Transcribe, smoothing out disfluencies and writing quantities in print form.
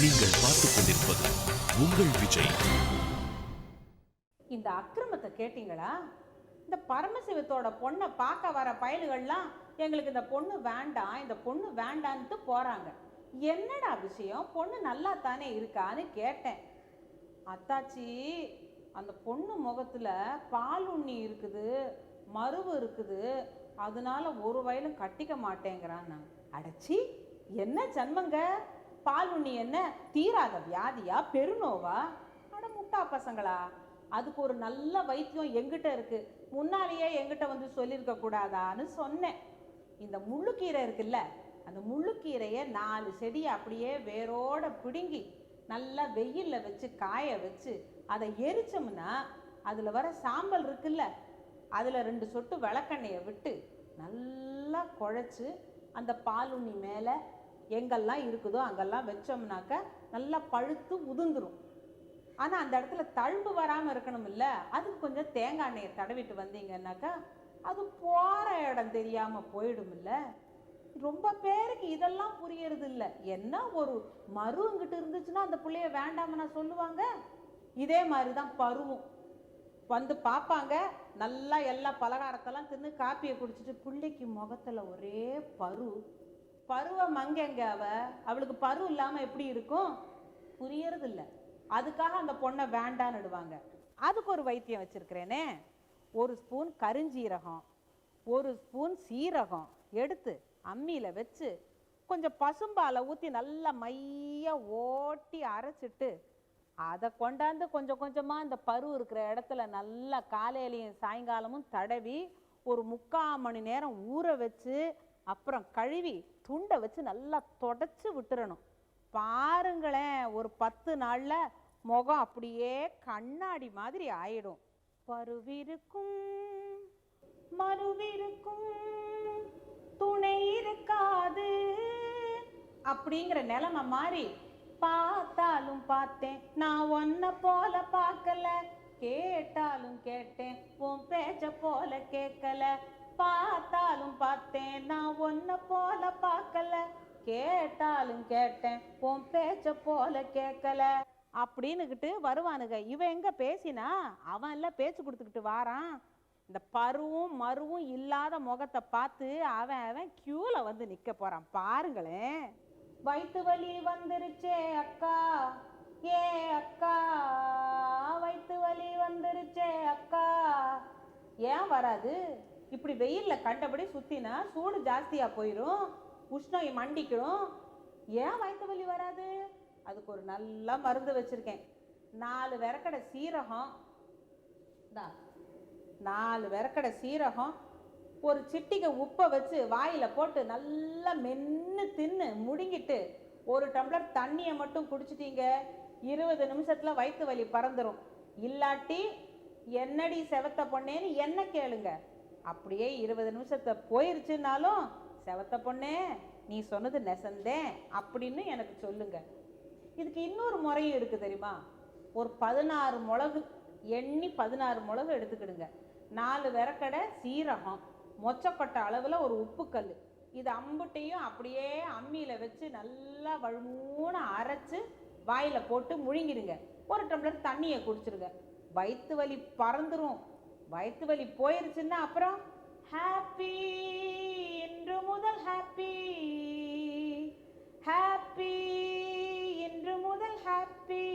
நீங்கள் பார்த்துக் கொண்டிருப்பது உங்கள் விஜய். இந்த அக்கிரமத்தை கேட்டீங்களா? இந்த பரமசிவத்தோட பொண்ணை பார்க்க வர பயல்கள்லாம் எங்களுக்கு இந்த பொண்ணு வேண்டாம், இந்த பொண்ணு வேண்டான்ட்டு போறாங்க. என்னடா விஷயம்? பொண்ணு நல்லா தானே இருக்கான்னு கேட்டேன். அத்தாச்சி, அந்த பொண்ணு முகத்துல பால் உண்ணி இருக்குது, மருவு இருக்குது, அதனால ஒரு வயலும் கட்டிக்க மாட்டேங்கிறான். அடச்சி, என்ன ஜன்மங்க? பால் உண்ணி என்ன தீராத வியாதியா, பெருநோவா? அட முட்டா பசங்களா, அதுக்கு ஒரு நல்ல வைத்தியம் எங்கிட்ட இருக்கு, முன்னாலேயே எங்கிட்ட வந்து சொல்லியிருக்க கூடாதான்னு சொன்னேன். இந்த முள்ளுக்கீரை இருக்குல்ல, அந்த முள்ளுக்கீரையை 4 செடியை அப்படியே வேரோட பிடுங்கி நல்லா வெயிலில் வச்சு காய வச்சு அதை எரிச்சோம்னா அதில் வர சாம்பல் இருக்குல்ல, அதில் 2 சொட்டு விளக்கெண்ணெயை விட்டு நல்லா குழைச்சி அந்த பாலுண்ணி மேலே எங்கெல்லாம் இருக்குதோ அங்கெல்லாம் வச்சோம்னாக்க நல்லா பழுத்து உதிர்ந்துடும். ஆனால் அந்த இடத்துல தழும்பு வராமல் இருக்கணும் இல்லை, அதுக்கு கொஞ்சம் தேங்காய் எண்ணெயை தடவிட்டு வந்தீங்கன்னாக்கா அது போகிற இடம் தெரியாமல் போயிடும் இல்லை. ரொம்ப பேருக்கு இதெல்லாம் புரியறது இல்லை. என்ன ஒரு மருவங்கிட்ட இருந்துச்சுன்னா அந்த பிள்ளைய வேண்டாம நான் சொல்லுவாங்க. இதே மாதிரி தான் பருவம் வந்து பார்ப்பாங்க, நல்லா எல்லா பலகாரத்தெல்லாம் தின்னு காப்பியை குடிச்சிட்டு பிள்ளைக்கு முகத்தில் ஒரே பருவ மங்கங்க. அவளுக்கு பரு இல்லாமல் எப்படி இருக்கும்? புரியறது இல்லை. அதுக்காக அந்த பொண்ணை வேண்டான்னுடுவாங்க. அதுக்கு ஒரு வைத்தியம் வச்சிருக்கிறேனே. 1 ஸ்பூன் கருஞ்சீரகம், 1 ஸ்பூன் சீரகம் எடுத்து அம்மியில் வச்சு கொஞ்சம் பசும்பாலை ஊற்றி நல்லா மைய ஓட்டி அரைச்சிட்டு அதை கொண்டாந்து கொஞ்சம் கொஞ்சமாக இந்த பரு இருக்கிற இடத்துல நல்லா காலையிலையும் சாயங்காலமும் தடவி ஒரு 3/4 மணி நேரம் ஊற வச்சு அப்புறம் கழுவி துண்டை வச்சு நல்லா தொடச்சி விட்டுறணும். பாருங்களேன், ஒரு 10 நாளில் முகம் அப்படியே கண்ணாடி மாதிரி ஆயிடும். பருவிருக்கும் மருவிருக்கும் துணை இருக்காது அப்படிங்கிற நிலைமை மாறி, பார்த்தாலும் பார்த்தேன் நான் ஒன்ன போல பார்க்கல, கேட்டாலும் கேட்டேன் உன் பேச்ச போல கேட்கல, பார்த்தாலும் பார்த்தேன் நான் ஒன்ன போல பார்க்கல, கேட்டாலும் கேட்டேன் உன் பேச்ச போல கேட்கல அப்படின்னுக்கிட்டு வருவானுங்க. இவன் எங்க பேசினா அவன் எல்லாம் பேச்சு கொடுத்துக்கிட்டு வாரான். இந்த பருவும் மருவும் இல்லாத முகத்தை பார்த்து அவன் கியூல வந்து நிக்க போறான். பாருங்களேன். வயிற்று வலி வந்துருச்சே அக்கா, ஏ அக்கா, வயிற்று வலி வந்துருச்சே அக்கா. ஏன் வராது? இப்படி வெயில்ல கண்டபடி சுத்தினா சூடு ஜாஸ்தியா போயிடும், உஷ்ணம் மண்டிக்கும். ஏன் வயிற்று வலி வராது? அதுக்கு ஒரு நல்ல மருந்து வச்சிருக்கேன். 4 விரக்கடை சீரகம், 4 விரக்கடை சீரகம், ஒரு சிட்டிகை உப்பை வச்சு வாயில போட்டு நல்லா மென்னு தின்னு முடுங்கிட்டு 1 டம்ளர் தண்ணியை மட்டும் குடிச்சிட்டீங்க, 20 நிமிஷத்துல வயிற்று வலி பறந்துடும். இல்லாட்டி என்னடி செவத்த பொண்ணேன்னு என்ன கேளுங்க. அப்படியே 20 நிமிஷத்தை போயிருச்சுன்னாலும் செவத்த பொண்ணே நீ சொன்னது நெசந்தேன் அப்படின்னு எனக்கு சொல்லுங்க. இதுக்கு இன்னொரு முறையும் இருக்கு தெரியுமா? ஒரு 16 மிளகு, எண்ணி 16 மிளகு எடுத்துக்கிடுங்க, 4 விரக்கடை சீரகம், மொச்சக்கொட்டை அளவில் ஒரு உப்புக்கல், இது அம்புட்டையும் அப்படியே அம்மியில் வச்சு நல்லா வழுமூணு அரைச்சி வாயில் போட்டு முழுங்கிடுங்க. 1 டம்ளர் தண்ணியை குடிச்சிருங்க. வயிற்று வலி பறந்துடும். வயிற்று வலி போயிருச்சுன்னா அப்புறம் ஹாப்பி, இன்று முதல் ஹாப்பி, ஹாப்பி, இன்று முதல் ஹாப்பி.